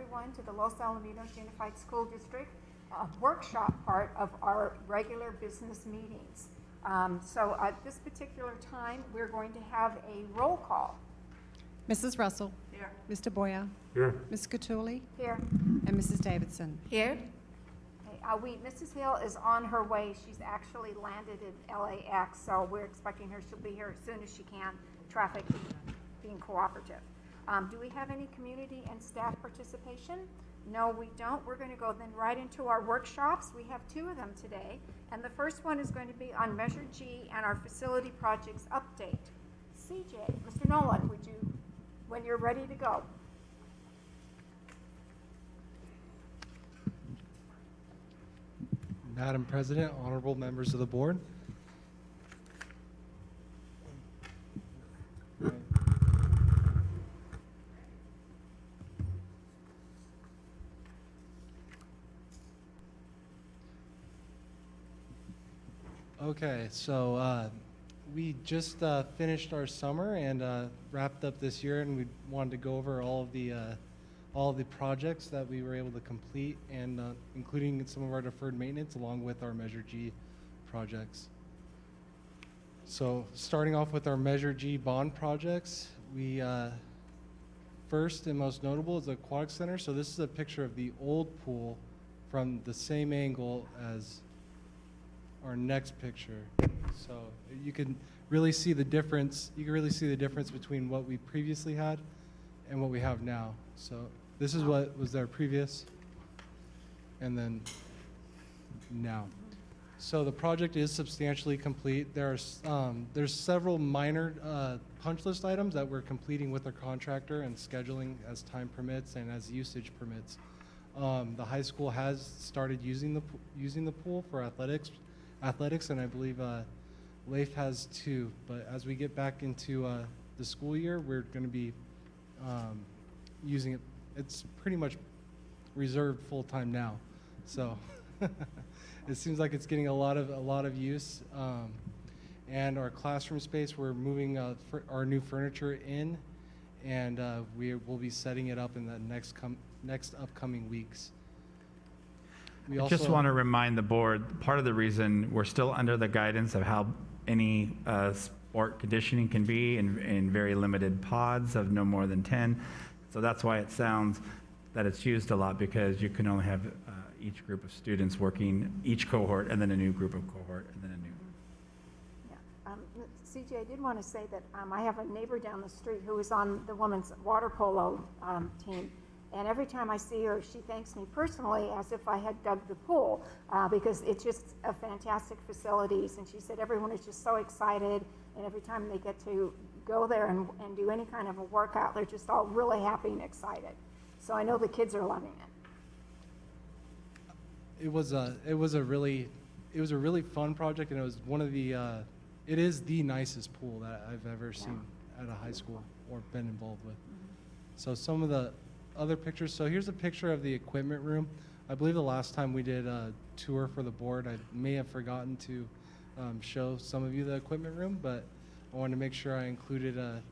everyone to the Los Alamitos Unified School District workshop part of our regular business meetings. So at this particular time, we're going to have a roll call. Mrs. Russell. Here. Mr. Boyer. Here. Ms. Catulli. Here. And Mrs. Davidson. Here. Okay, Mrs. Hill is on her way. She's actually landed at LAX, so we're expecting her. She'll be here as soon as she can, traffic being cooperative. Do we have any community and staff participation? No, we don't. We're going to go then right into our workshops. We have 2 of them today, and the first one is going to be on Measure G and our facility projects update. CJ, Mr. Nolan, would you, when you're ready to go. Madam President, honorable members of the board. Okay, so we just finished our summer and wrapped up this year, and we wanted to go over all of the projects that we were able to complete, and including some of our deferred maintenance along with our Measure G projects. So starting off with our Measure G bond projects, we first and most notable is the Aquatic Center. So this is a picture of the old pool from the same angle as our next picture. So you can really see the difference. You can really see the difference between what we previously had and what we have now. So this is what was there previous, and then now. So the project is substantially complete. There's several minor punch list items that we're completing with our contractor and scheduling as time permits and as usage permits. The high school has started using the pool for athletics, and I believe Leif has too. But as we get back into the school year, we're going to be using it. It's pretty much reserved full time now, so it seems like it's getting a lot of use. And our classroom space, we're moving our new furniture in, and we will be setting it up in the next upcoming weeks. I just want to remind the board, part of the reason we're still under the guidance of how any sport conditioning can be in very limited pods of no more than 10. So that's why it sounds that it's used a lot, because you can only have each group of students working each cohort, and then a new group of cohort, and then a new. Yeah. CJ, I did want to say that I have a neighbor down the street who is on the women's water polo team. And every time I see her, she thanks me personally as if I had dug the pool, because it's just a fantastic facilities. And she said everyone is just so excited, and every time they get to go there and do any kind of a workout, they're just all really happy and excited. So I know the kids are loving it. It was a really fun project, and it was one of the it is the nicest pool that I've ever seen at a high school or been involved with. So some of the other pictures. So here's a picture of the equipment room. I believe the last time we did a tour for the board, I may have forgotten to show some of you the equipment room, but I wanted to make sure I included a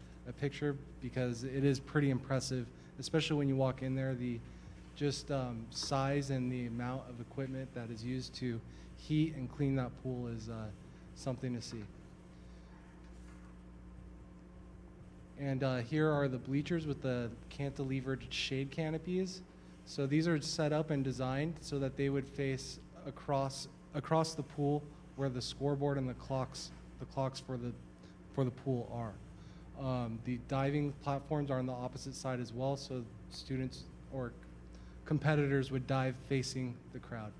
picture, because it is pretty impressive, especially when you walk in there. The size and the amount of equipment that is used to heat and clean that pool is something to see. And here are the bleachers with the cantilevered shade canopies. So these are set up and designed so that they would face across the pool, where the scoreboard and the clocks for the pool are. The diving platforms are on the opposite side as well, so students or competitors would dive facing the crowd.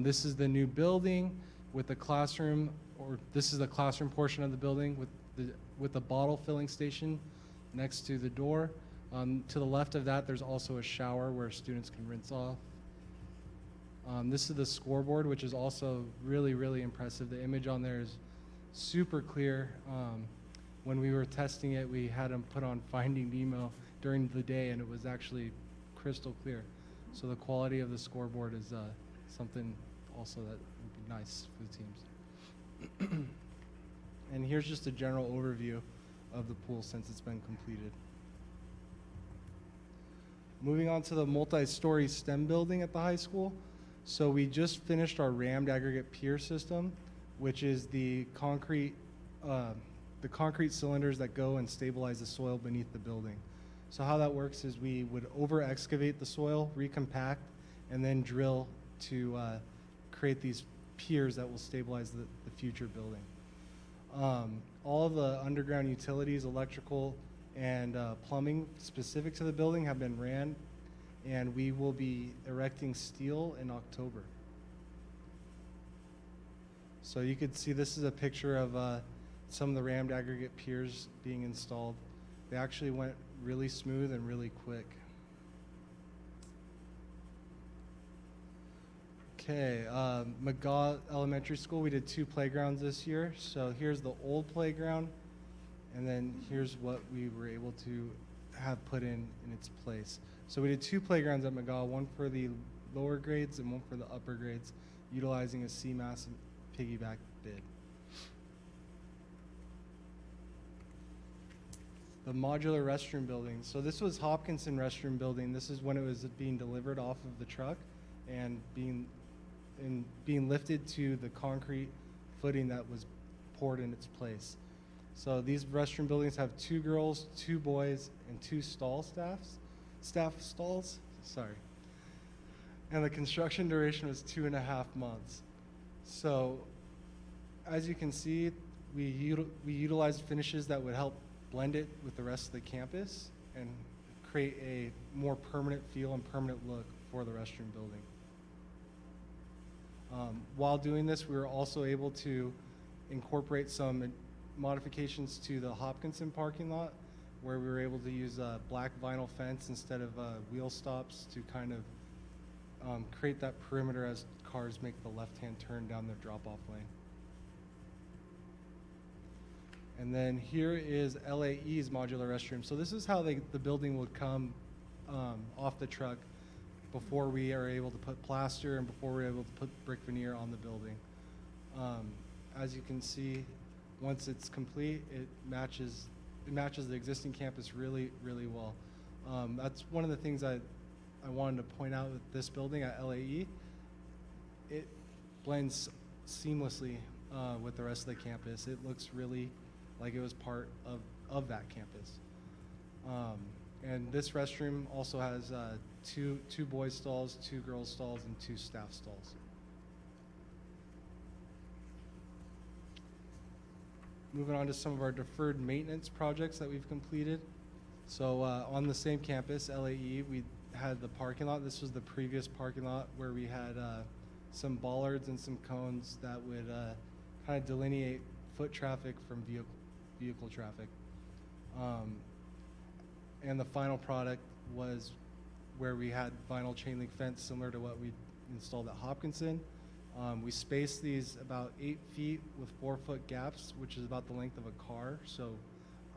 This is the new building with the classroom, or this is the classroom portion of the building with the bottle filling station next to the door. To the left of that, there's also a shower where students can rinse off. This is the scoreboard, which is also really, really impressive. The image on there is super clear. When we were testing it, we had them put on Finding Nemo during the day, and it was actually crystal clear. So the quality of the scoreboard is something also that would be nice for the teams. And here's just a general overview of the pool since it's been completed. Moving on to the multi-story STEM building at the high school. So we just finished our rammed aggregate pier system, which is the concrete cylinders that go and stabilize the soil beneath the building. So how that works is we would over excavate the soil, recompact, and then drill to create these piers that will stabilize the future building. All of the underground utilities, electrical, and plumbing specific to the building have been ran, and we will be erecting steel in October. So you could see this is a picture of some of the rammed aggregate piers being installed. They actually went really smooth and really quick. Okay, McGaw Elementary School, we did 2 playgrounds this year. So here's the old playground, and then here's what we were able to have put in its place. So we did 2 playgrounds at McGaw, one for the lower grades and one for the upper grades, utilizing a CMAS and piggyback bid. The modular restroom building. So this was Hopkinson restroom building. This is when it was being delivered off of the truck and being lifted to the concrete footing that was poured in its place. So these restroom buildings have 2 girls, 2 boys, and 2 staff stalls, sorry. And the construction duration was 2.5 months. So as you can see, we utilized finishes that would help blend it with the rest of the campus and create a more permanent feel and permanent look for the restroom building. While doing this, we were also able to incorporate some modifications to the Hopkinson parking lot, where we were able to use a black vinyl fence instead of wheel stops to kind of create that perimeter as cars make the left-hand turn down their drop-off lane. And then here is LAE's modular restroom. So this is how the building would come off the truck before we are able to put plaster and before we're able to put brick veneer on the building. As you can see, once it's complete, it matches the existing campus really, really well. That's one of the things I wanted to point out with this building at LAE. It blends seamlessly with the rest of the campus. It looks really like it was part of that campus. And this restroom also has two boys stalls, 2 girls stalls, and 2 staff stalls. Moving on to some of our deferred maintenance projects that we've completed. So on the same campus, LAE, we had the parking lot. This was the previous parking lot where we had some bollards and some cones that would kind of delineate foot traffic from vehicle traffic. And the final product was where we had vinyl chain link fence similar to what we installed at Hopkinson. We spaced these about 8 feet with 4-foot gaps, which is about the length of a car. So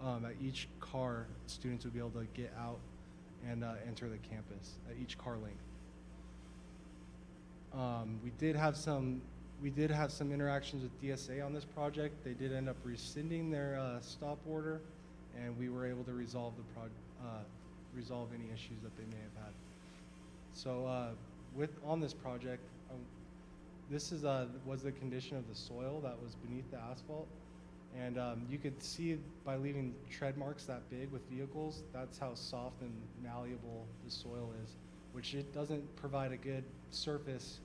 at each car, students would be able to get out and enter the campus at each car length. We did have some interactions with DSA on this project. They did end up rescinding their stop order, and we were able to resolve resolve any issues that they may have had. So on this project, this was the condition of the soil that was beneath the asphalt, and you could see by leaving tread marks that big with vehicles, that's how soft and malleable the soil is, which it doesn't provide a good surface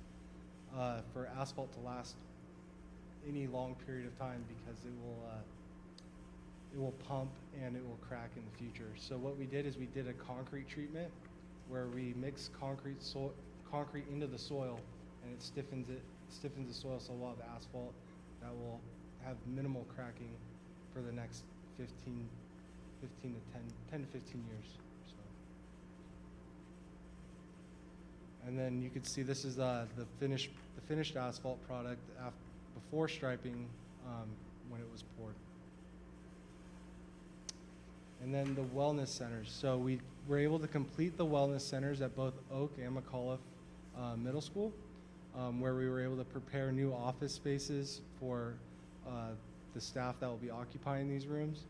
for asphalt to last any long period of time, because it will pump and it will crack in the future. So what we did is we did a concrete treatment where we mix concrete into the soil, and it stiffens the soil, so we'll have asphalt that will have minimal cracking for the next 10 to 15 years. So. And then you can see this is the finished asphalt product before striping when it was poured. And then the wellness centers. So we were able to complete the wellness centers at both Oak and McAuliffe Middle School, where we were able to prepare new office spaces for the staff that will be occupying these rooms.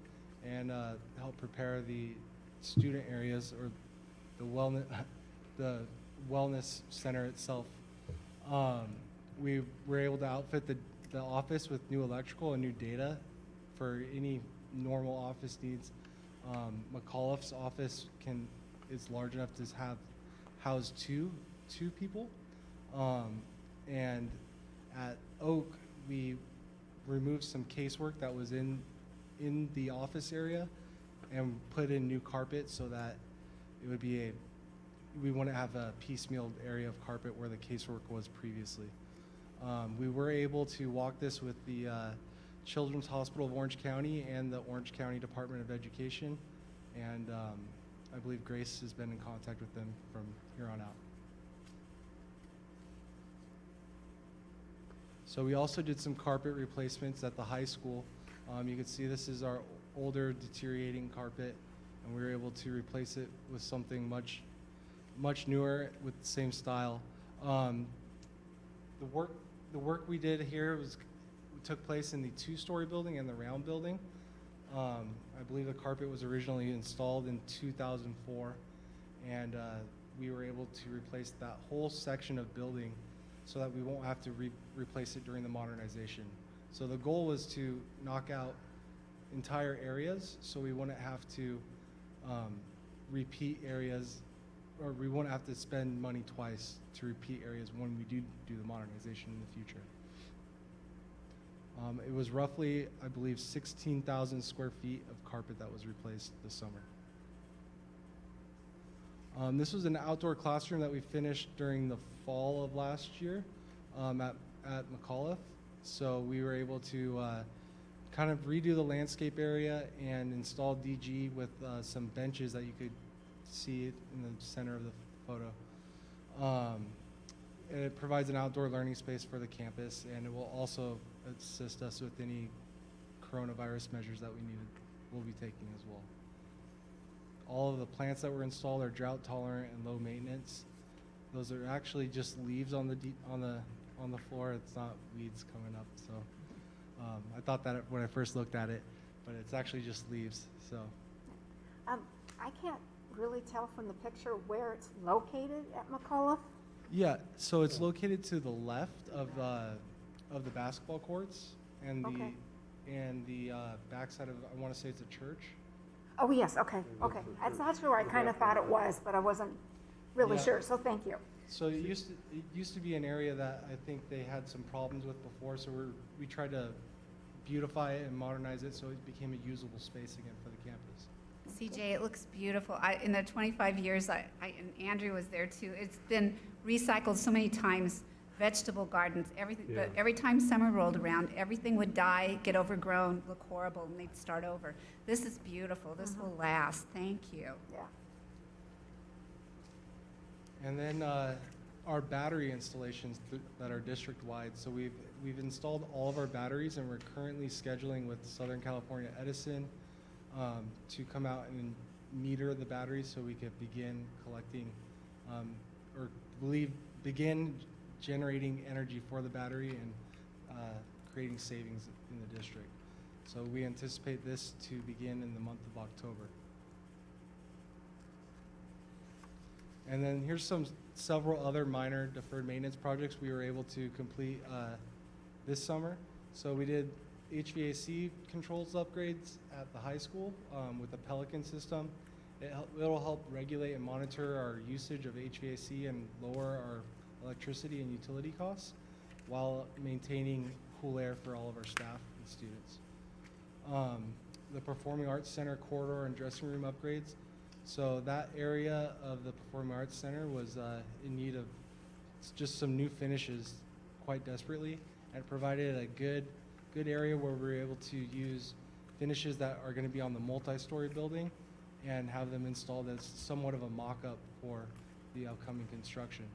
and help prepare the student areas or the wellness center itself. We were able to outfit the office with new electrical and new data for any normal office needs. McAuliffe's office is large enough to house two people. And at Oak, we removed some casework that was in the office area and put in new carpet so that it would be we wouldn't have a piecemeal area of carpet where the casework was previously. We were able to walk this with the Children's Hospital of Orange County and the Orange County Department of Education, and I believe Grace has been in contact with them from here on out. So we also did some carpet replacements at the high school. You can see this is our older deteriorating carpet, and we were able to replace it with something much newer with the same style. The work we did here took place in the two-story building and the round building. I believe the carpet was originally installed in 2004, and we were able to replace that whole section of building so that we won't have to replace it during the modernization. So the goal was to knock out entire areas so we wouldn't have to repeat areas, or we won't have to spend money twice to repeat areas when we do the modernization in the future. It was roughly, I believe, 16,000 square feet of carpet that was replaced this summer. This was an outdoor classroom that we finished during the fall of last year at McAuliffe. So we were able to kind of redo the landscape area and install DG with some benches that you could see it in the center of the photo. And it provides an outdoor learning space for the campus, and it will also assist us with any coronavirus measures that we'll be taking as well. All of the plants that were installed are drought tolerant and low maintenance. Those are actually just leaves on the floor. It's not weeds coming up. So I thought that when I first looked at it, but it's actually just leaves. So I can't really tell from the picture where it's located at McAuliffe. yeah, so it's located to the left of the basketball courts and Okay. the backside of, I want to say it's a church. Oh, yes, okay. That's not sure. I kind of thought it was, but I wasn't really Yeah. sure, so thank you. So it used to be an area that I think they had some problems with before, so we tried to beautify it and modernize it so it became a usable space again for the campus. CJ, it looks beautiful. In the 25 years, and Andrew was there too, it's been recycled so many times. Vegetable gardens, everything. Yeah. But every time summer rolled around, everything would die, get overgrown, look horrible, and they'd start over. This is beautiful. This will last. Thank you. Yeah. And then our battery installations that are district-wide. So we've installed all of our batteries, and we're currently scheduling with Southern California Edison to come out and meter the batteries so we could begin collecting begin generating energy for the battery and creating savings in the district. So we anticipate this to begin in the month of October. And then here's several other minor deferred maintenance projects we were able to complete this summer. So we did HVAC controls upgrades at the high school with the Pelican system. It'll help regulate and monitor our usage of HVAC and lower our electricity and utility costs while maintaining cool air for all of our staff and students. The Performing Arts Center corridor and dressing room upgrades. So that area of the Performing Arts Center was in need of just some new finishes quite desperately, and provided a good area where we were able to use finishes that are going to be on the multi-story building and have them installed as somewhat of a mock-up for the upcoming construction.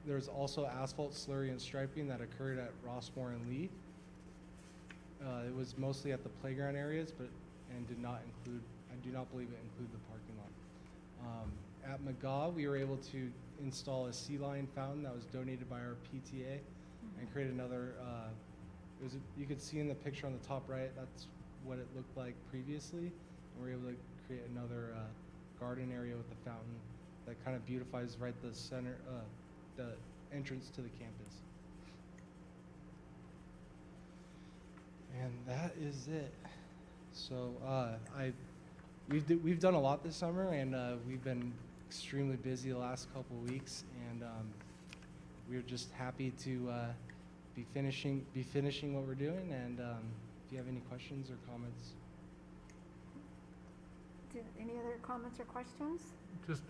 There's also asphalt slurry and striping that occurred at Rossmore and Lee. It was mostly at the playground areas, and did not include, I do not believe it included the parking lot. At McGaw, we were able to install a sea lion fountain that was donated by our PTA and create another, you could see in the picture on the top right, that's what it looked like previously, and we're able to create another garden area with a fountain that kind of beautifies right the center, the entrance to the campus. And that is it. So we've done a lot this summer, and we've been extremely busy the last couple of weeks, and we're just happy to be finishing what we're doing. And if you have any questions or comments. Any other comments or questions? Just,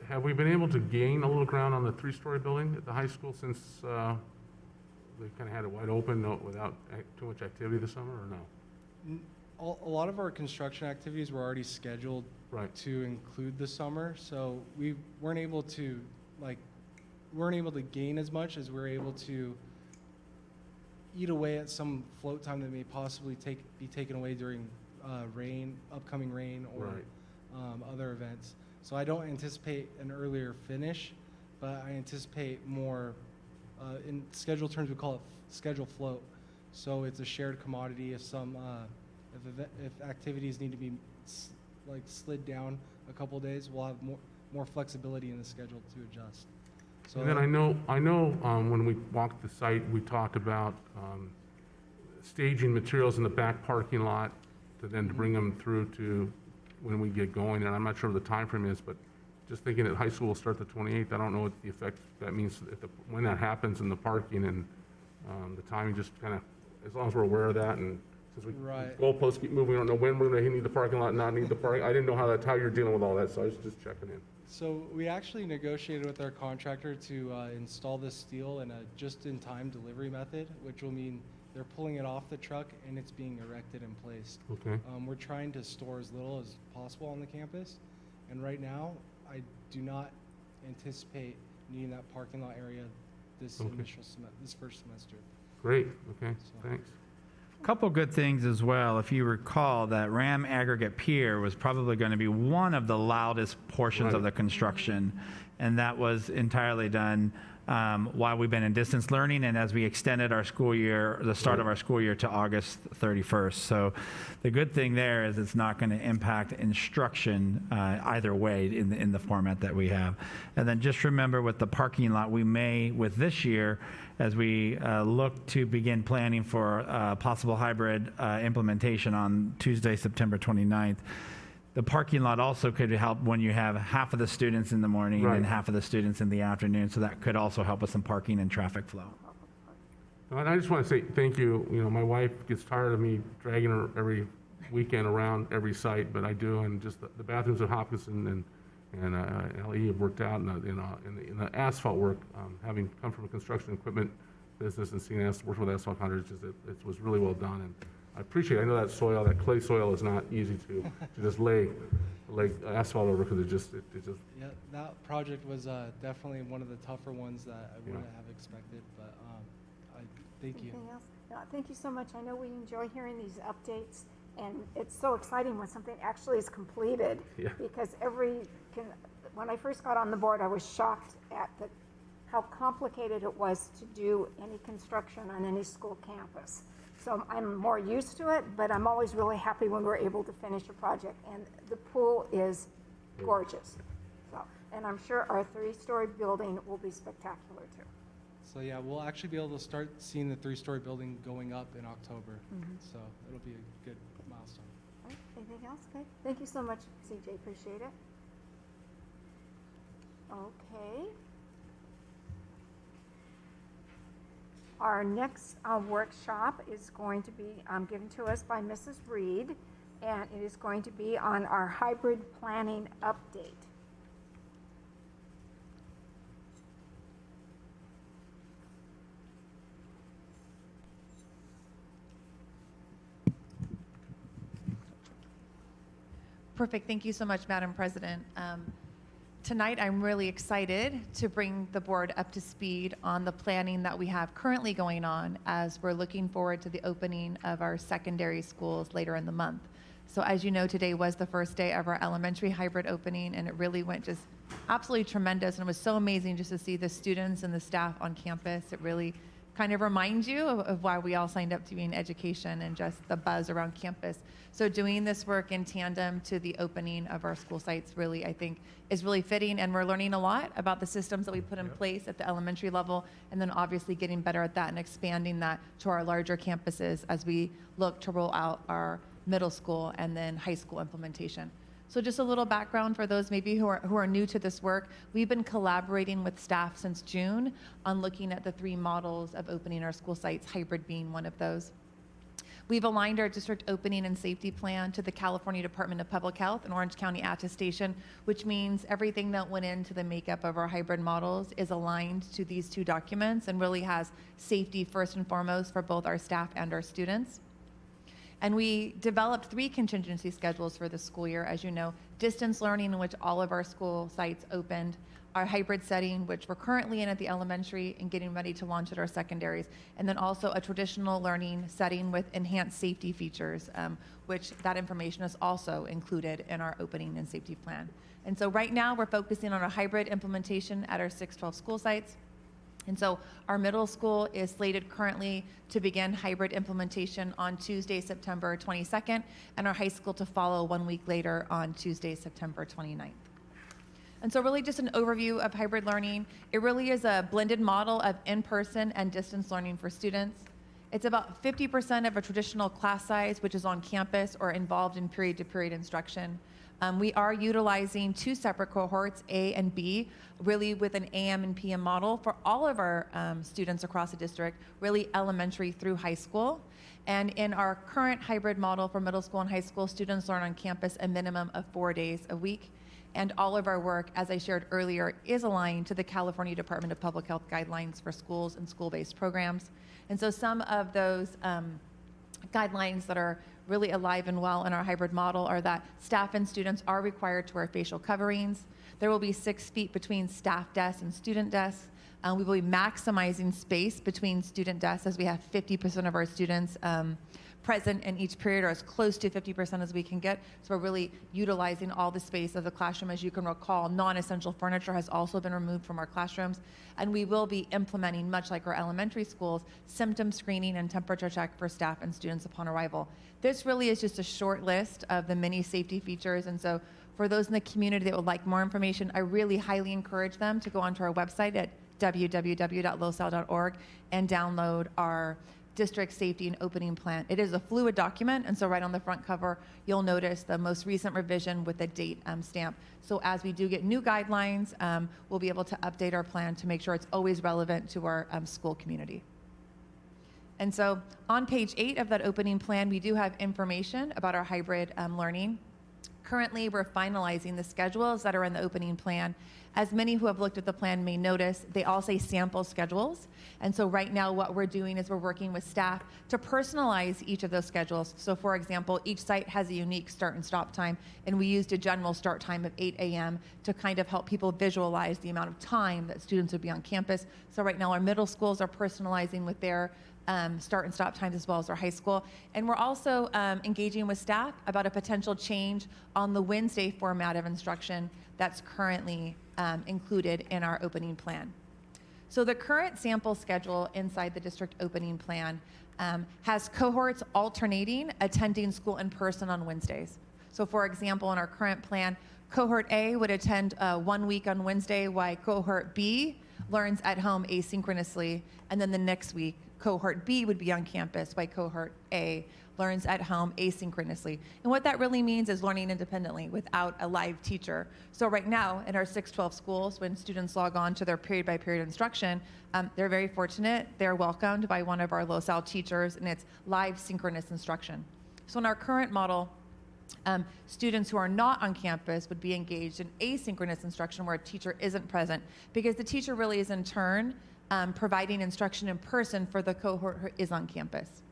have we been able to gain a little ground on the three-story building at the high school since they kind of had it wide open without too much activity this summer, or no? A lot of our construction activities were already scheduled Right. to include the summer, so we weren't able to gain as much as we were able to eat away at some float time that may possibly be taken away during upcoming rain, or Right. other events. So I don't anticipate an earlier finish, but I anticipate more, in schedule terms we call it schedule float. So it's a shared commodity. If if activities need to be slid down a couple days, we'll have more flexibility in the schedule to adjust. So And then I know when we walked the site, we talked about staging materials in the back parking lot to then bring them through to when we get going. And I'm not sure what the time frame is, but just thinking that high school will start the 28th, I don't know what the effect that means when that happens in the parking and the timing. Just kind of, as long as we're aware of that, and since Right. goalposts keep moving, we don't know when we're going to need the parking lot, not need the parking. I didn't know how you're dealing with all that, so I was just checking in. So we actually negotiated with our contractor to install this steel in a just-in-time delivery method, which will mean they're pulling it off the truck and it's being erected and placed. Okay. We're trying to store as little as possible on the campus, and right now, I do not anticipate needing that parking lot area this Okay. this first semester. Great. Okay. So- Thanks. Couple good things as well. If you recall, that Ram Aggregate Pier was probably going to be one of the loudest portions of Right. the construction, and that was entirely done while we've been in distance learning and as we extended our school year, the start of our school year, to August 31st. So the good thing there is it's not going to impact instruction either way in the format that we have. And then just remember, with the parking lot, we may, with this year, as we look to begin planning for possible hybrid implementation on Tuesday, September 29th, the parking lot also could help when you have half of the students in the morning Right. and half of the students in the afternoon. So that could also help with some parking and traffic flow. And I just want to say thank you. You know, my wife gets tired of me dragging her every weekend around every site, but I do. And just the bathrooms at Hopkinson and LE have worked out, and in the asphalt work, having come from a construction equipment business and seeing work with asphalt contractors, it was really well done. And I appreciate it. I know that soil, that clay soil, is not easy to just lay asphalt over, because it just. Yeah, that project was definitely one of the tougher ones that I wouldn't have expected, but I thank you. Anything else? No, thank you so much. I know we enjoy hearing these updates, and it's so exciting when something actually is completed. Yeah. Because when I first got on the board, I was shocked at how complicated it was to do any construction on any school campus. So I'm more used to it, but I'm always really happy when we're able to finish a project. And the pool is gorgeous. So, and I'm sure our 3-story building will be spectacular too. So yeah, we'll actually be able to start seeing the 3-story building going up in October. So it'll be a good milestone. All right, anything else? Okay. Thank you so much, CJ. Appreciate it. Okay. Our next workshop is going to be given to us by Mrs. Reed, and it is going to be on our hybrid planning update. Perfect. Thank you so much, Madam President. Tonight, I'm really excited to bring the board up to speed on the planning that we have currently going on as we're looking forward to the opening of our secondary schools later in the month. So as you know, today was the first day of our elementary hybrid opening, and it really went just absolutely tremendous. And it was so amazing just to see the students and the staff on campus. It really kind of remind you of why we all signed up to be in education and just the buzz around campus. So doing this work in tandem to the opening of our school sites really, I think, is really fitting, and we're learning a lot about the systems that we put in place at the elementary level, and then obviously getting better at that and expanding that to our larger campuses as we look to roll out our middle school and then high school implementation. So just a little background for those maybe who are new to this work. We've been collaborating with staff since June on looking at the 3 models of opening our school sites, hybrid being one of those. We've aligned our district opening and safety plan to the California Department of Public Health and Orange County attestation, which means everything that went into the makeup of our hybrid models is aligned to these 2 documents and really has safety first and foremost for both our staff and our students. And we developed 3 contingency schedules for the school year, as you know, distance learning, in which all of our school sites opened, our hybrid setting, which we're currently in at the elementary and getting ready to launch at our secondaries, and then also a traditional learning setting with enhanced safety features, which that information is also included in our opening and safety plan. And so right now we're focusing on a hybrid implementation at our 612 school sites. And so our middle school is slated currently to begin hybrid implementation on Tuesday, September 22nd, and our high school to follow 1 week later on Tuesday, September 29th. And so really just an overview of hybrid learning. It really is a blended model of in-person and distance learning for students. It's about 50% of a traditional class size, which is on campus or involved in period-to-period instruction. We are utilizing 2 separate cohorts, A and B, really with an AM and PM model for all of our students across the district, really elementary through high school. And in our current hybrid model for middle school and high school, students learn on campus a minimum of 4 days a week. And all of our work, as I shared earlier, is aligned to the California Department of Public Health guidelines for schools and school-based programs. And so some of those guidelines that are really alive and well in our hybrid model are that staff and students are required to wear facial coverings. There will be 6 feet between staff desks and student desks. We will be maximizing space between student desks as we have 50% of our students present in each period, or as close to 50% as we can get. So we're really utilizing all the space of the classroom. As you can recall, non-essential furniture has also been removed from our classrooms. And we will be implementing, much like our elementary schools, symptom screening and temperature check for staff and students upon arrival. This really is just a short list of the many safety features. And so for those in the community that would like more information, I really highly encourage them to go onto our website at www.losal.org and download our district safety and opening plan. It is a fluid document, and so right on the front cover, you'll notice the most recent revision with the date stamp. So as we do get new guidelines, we'll be able to update our plan to make sure it's always relevant to our school community. And so on page 8 of that opening plan, we do have information about our hybrid learning. Currently, we're finalizing the schedules that are in the opening plan. As many who have looked at the plan may notice, they all say sample schedules. And so right now what we're doing is we're working with staff to personalize each of those schedules. So for example, each site has a unique start and stop time, and we used a general start time of 8 a.m. to kind of help people visualize the amount of time that students would be on campus. So right now our middle schools are personalizing with their start and stop times as well as our high school. And we're also engaging with staff about a potential change on the Wednesday format of instruction that's currently included in our opening plan. So the current sample schedule inside the district opening plan has cohorts alternating attending school in person on Wednesdays. So for example, in our current plan, cohort A would attend 1 week on Wednesday, while cohort B learns at home asynchronously, and then the next week, cohort B would be on campus, while cohort A learns at home asynchronously. And what that really means is learning independently without a live teacher. So right now in our 612 schools, when students log on to their period-by-period instruction, they're very fortunate. They're welcomed by one of our LoSal teachers, and it's live synchronous instruction. So in our current model, students who are not on campus would be engaged in asynchronous instruction where a teacher isn't present, because the teacher really is in turn providing instruction in person for the cohort who is on campus.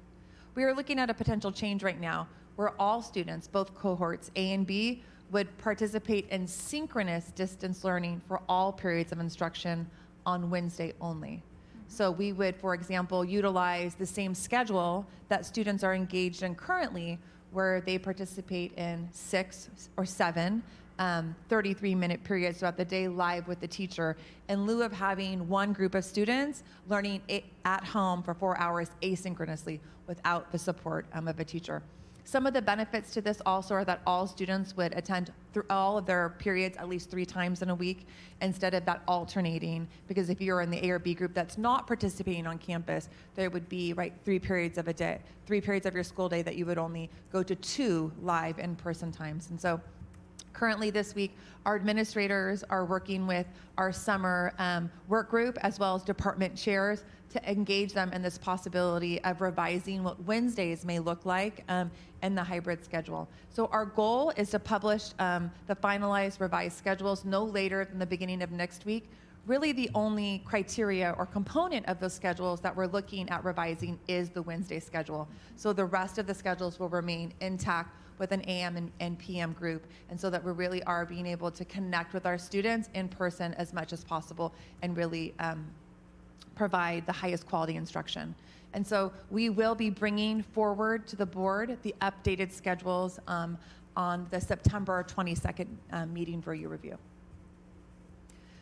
We are looking at a potential change right now where all students, both cohorts A and B, would participate in synchronous distance learning for all periods of instruction on Wednesday only. So we would, for example, utilize the same schedule that students are engaged in currently, where they participate in 6 or 7 33-minute periods throughout the day live with the teacher, in lieu of having one group of students learning at home for 4 hours asynchronously without the support of a teacher. Some of the benefits to this also are that all students would attend through all of their periods at least 3 times in a week instead of that alternating, because if you're in the A or B group that's not participating on campus, there would be 3 periods of a day, 3 periods of your school day that you would only go to 2 live in-person times. And so currently this week, our administrators are working with our summer work group as well as department chairs to engage them in this possibility of revising what Wednesdays may look like in the hybrid schedule. So our goal is to publish the finalized revised schedules no later than the beginning of next week. Really the only criteria or component of those schedules that we're looking at revising is the Wednesday schedule. So the rest of the schedules will remain intact with an AM and PM group, and so that we really are being able to connect with our students in person as much as possible and really provide the highest quality instruction. And so we will be bringing forward to the board the updated schedules on the September 22nd meeting for your review.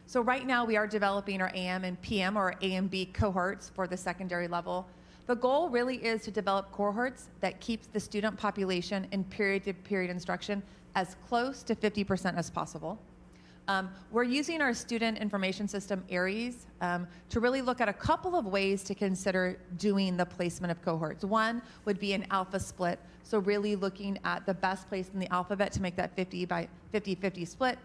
So right now we are developing our AM and PM or A and B cohorts for the secondary level. The goal really is to develop cohorts that keeps the student population in period-to-period instruction as close to 50% as possible. We're using our student information system, ARIES, to really look at a couple of ways to consider doing the placement of cohorts. One would be an alpha split, so really looking at the best place in the alphabet to make that 50-50 split.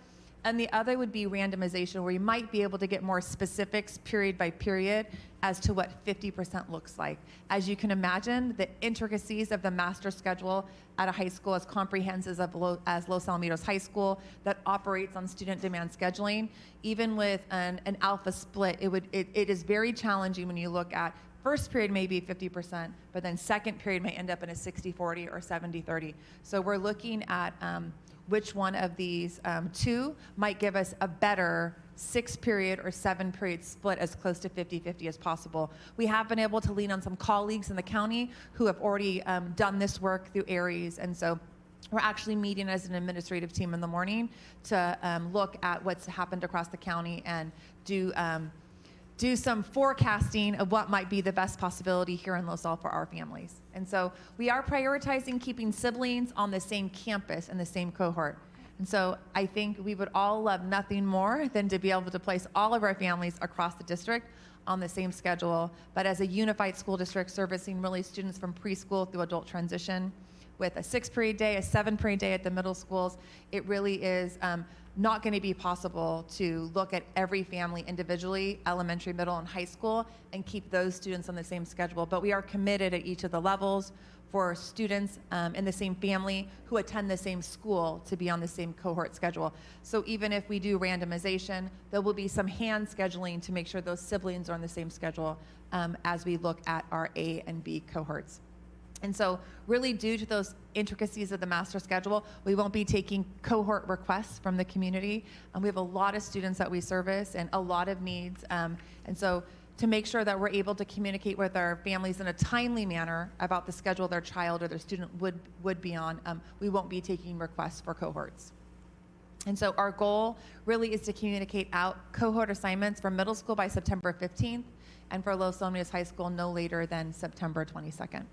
And the other would be randomization, where you might be able to get more specifics period by period as to what 50% looks like. As you can imagine, the intricacies of the master schedule at a high school as comprehensive as Los Alamitos High School that operates on student demand scheduling, even with an alpha split, it is very challenging when you look at first period may be 50%, but then second period may end up in a 60-40 or 70-30. So we're looking at which one of these two might give us a better 6-period or 7-period split as close to 50-50 as possible. We have been able to lean on some colleagues in the county who have already done this work through ARIES, and so we're actually meeting as an administrative team in the morning to look at what's happened across the county and do some forecasting of what might be the best possibility here in Los Al for our families. And so we are prioritizing keeping siblings on the same campus and the same cohort. And so I think we would all love nothing more than to be able to place all of our families across the district on the same schedule, but as a unified school district servicing really students from preschool through adult transition with a 6-period day, a 7-period day at the middle schools, it really is not going to be possible to look at every family individually, elementary, middle, and high school, and keep those students on the same schedule. But we are committed at each of the levels for students in the same family who attend the same school to be on the same cohort schedule. So even if we do randomization, there will be some hand scheduling to make sure those siblings are on the same schedule as we look at our A and B cohorts. And so really due to those intricacies of the master schedule, we won't be taking cohort requests from the community. We have a lot of students that we service and a lot of needs. And so to make sure that we're able to communicate with our families in a timely manner about the schedule their child or their student would be on, we won't be taking requests for cohorts. And so our goal really is to communicate out cohort assignments for middle school by September 15th and for Los Alamitos High School no later than September 22nd.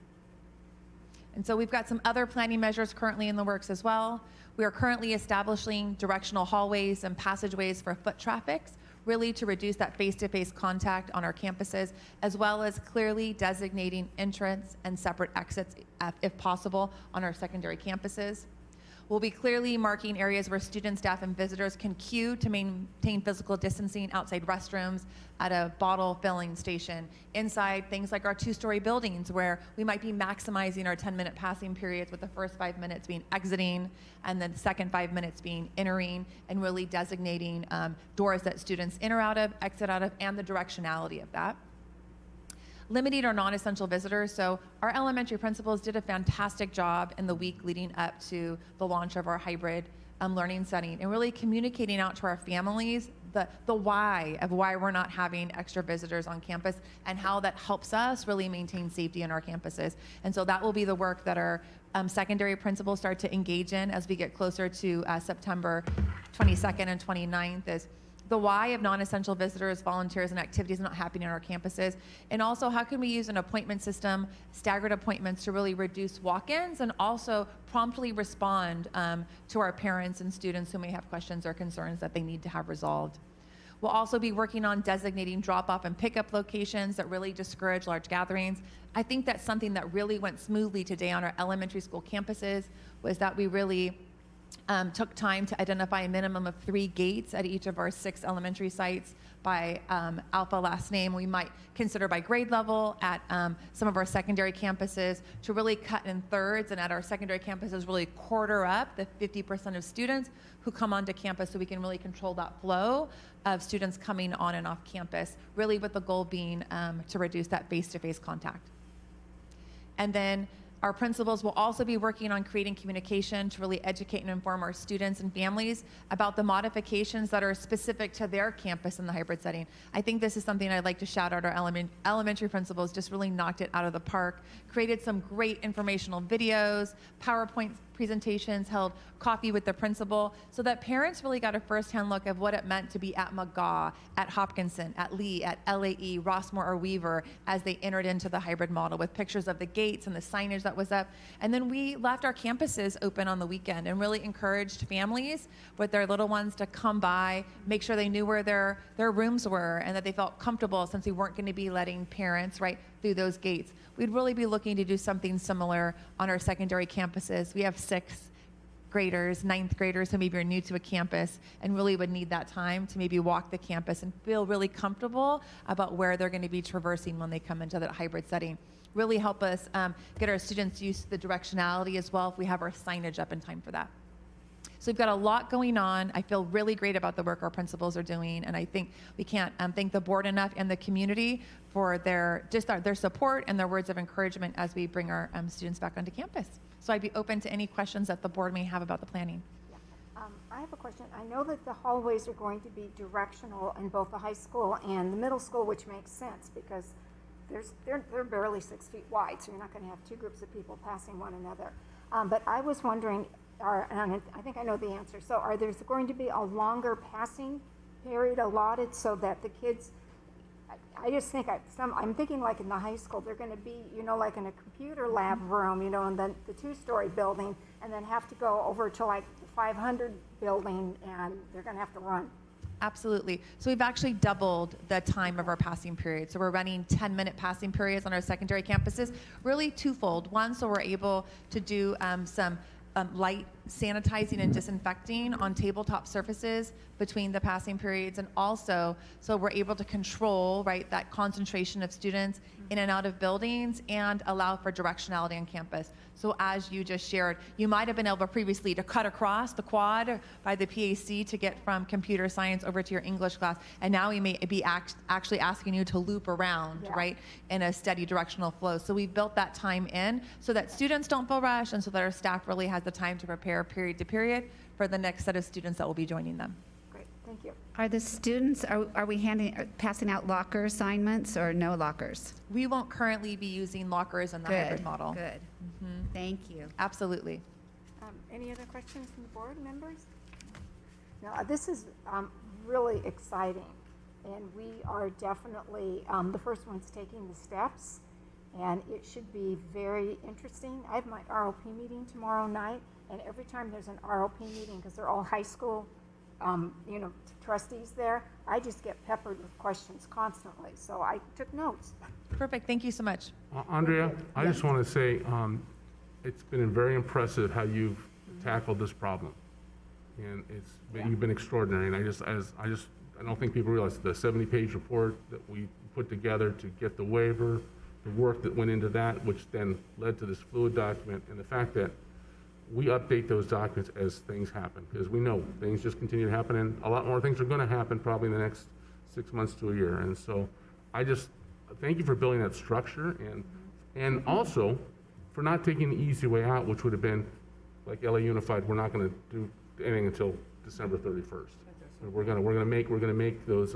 And so we've got some other planning measures currently in the works as well. We are currently establishing directional hallways and passageways for foot traffic, really to reduce that face-to-face contact on our campuses, as well as clearly designating entrance and separate exits, if possible, on our secondary campuses. We'll be clearly marking areas where students, staff, and visitors can queue to maintain physical distancing outside restrooms, at a bottle filling station, inside things like our 2-story buildings where we might be maximizing our 10-minute passing periods with the first 5 minutes being exiting and then the second 5 minutes being entering, and really designating doors that students enter out of, exit out of, and the directionality of that. limiting our non-essential visitors. So our elementary principals did a fantastic job in the week leading up to the launch of our hybrid learning setting, and really communicating out to our families the why of why we're not having extra visitors on campus and how that helps us really maintain safety in our campuses. And so that will be the work that our secondary principals start to engage in as we get closer to September 22nd and 29th, is the why of non-essential visitors, volunteers, and activities not happening on our campuses. And also, how can we use an appointment system, staggered appointments, to really reduce walk-ins and also promptly respond to our parents and students who may have questions or concerns that they need to have resolved. We'll also be working on designating drop-off and pickup locations that really discourage large gatherings. I think that's something that really went smoothly today on our elementary school campuses, was that we really took time to identify a minimum of 3 gates at each of our 6 elementary sites by alpha last name. We might consider by grade level at some of our secondary campuses to really cut in thirds, and at our secondary campuses really quarter up the 50% of students who come onto campus, so we can really control that flow of students coming on and off campus, really with the goal being to reduce that face-to-face contact. And then our principals will also be working on creating communication to really educate and inform our students and families about the modifications that are specific to their campus in the hybrid setting. I think this is something I'd like to shout out. Our elementary principals just really knocked it out of the park, created some great informational videos, PowerPoint presentations, held coffee with the principal, so that parents really got a firsthand look of what it meant to be at McGaw, at Hopkinson, at Lee, at LAE, Rossmore, or Weaver as they entered into the hybrid model, with pictures of the gates and the signage that was up. And then we left our campuses open on the weekend and really encouraged families with their little ones to come by, make sure they knew where their rooms were and that they felt comfortable, since we weren't going to be letting parents right through those gates. We'd really be looking to do something similar on our secondary campuses. We have 6th graders, 9th graders who maybe are new to a campus and really would need that time to maybe walk the campus and feel really comfortable about where they're going to be traversing when they come into that hybrid setting. Really help us get our students used to the directionality as well if we have our signage up in time for that. So we've got a lot going on. I feel really great about the work our principals are doing, and I think we can't thank the board enough and the community for their support and their words of encouragement as we bring our students back onto campus. So I'd be open to any questions that the board may have about the planning. I have a question. I know that the hallways are going to be directional in both the high school and the middle school, which makes sense because they're barely 6 feet wide, so you're not going to have 2 groups of people passing one another. But I was wondering, and I think I know the answer. So are there going to be a longer passing period allotted so that the kids, I just think I'm thinking like in the high school, they're going to be, like in a computer lab room, and then the 2-story building, and then have to go over to like the 500 building, and they're going to have to run. Absolutely. So we've actually doubled the time of our passing period. So we're running 10-minute passing periods on our secondary campuses, really twofold. One, so we're able to do some light sanitizing and disinfecting on tabletop surfaces between the passing periods, and also so we're able to control that concentration of students in and out of buildings and allow for directionality on campus. So as you just shared, you might have been able previously to cut across the quad by the PAC to get from computer science over to your English class, and now we may be actually asking you to loop around, right, in a steady directional flow. So we built that time in so that students don't feel rushed, and so that our staff really has the time to prepare period to period for the next set of students that will be joining them. Great, thank you. Are the students, are we passing out locker assignments or no lockers? We won't currently be using lockers in the hybrid model. Good. Thank you. Absolutely. Any other questions from the board members? No, this is really exciting, and we are definitely the first ones taking the steps, and it should be very interesting. I have my ROP meeting tomorrow night, and every time there's an ROP meeting, because they're all high school trustees there, I just get peppered with questions constantly, so I took notes. Perfect. Thank you so much. Andrea, I just want to say it's been very impressive how you've tackled this problem, and you've been extraordinary. And I don't think people realize the 70-page report that we put together to get the waiver, the work that went into that, which then led to this fluid document, and the fact that we update those documents as things happen, because we know things just continue to happen, and a lot more things are going to happen probably in the next 6 months to a year. And so thank you for building that structure and also for not taking the easy way out, which would have been, like LA Unified, we're not gonna do anything until December 31st. And we're gonna make those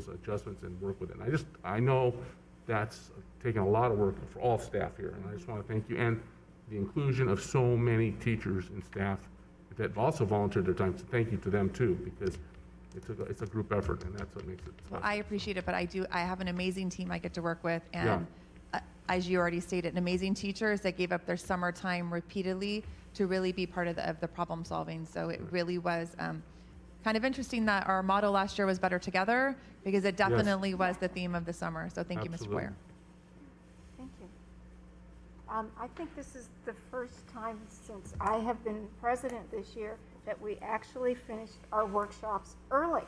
adjustments and work with it. And I know that's taken a lot of work for all staff here, and I just wanna thank you. And the inclusion of so many teachers and staff that also volunteered their time, so thank you to them too, because it's a group effort, and that's what makes it Well, special. I appreciate it, but I have an amazing team I get to work with, and as you already stated, amazing teachers that gave up their summer time repeatedly to really be part of the problem solving. So it really was kind of interesting that our motto last year was better together, because it definitely was the theme of the summer. So thank you, Mr. Absolutely. Boyer. Thank you. I think this is the first time since I have been president this year that we actually finished our workshops early.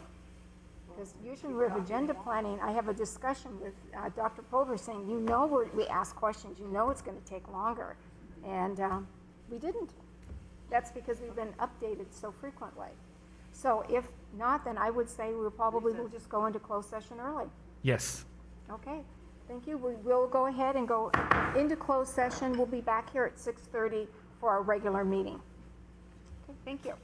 Because usually with agenda planning, I have a discussion with Dr. Pulver saying, we ask questions, it's going to take longer. And we didn't. That's because we've been updated so frequently. So if not, then I would say we probably will just go into closed session early. Yes. Okay, thank you. We will go ahead and go into closed session. We'll be back here at 6:30 for our regular meeting. Okay, thank you.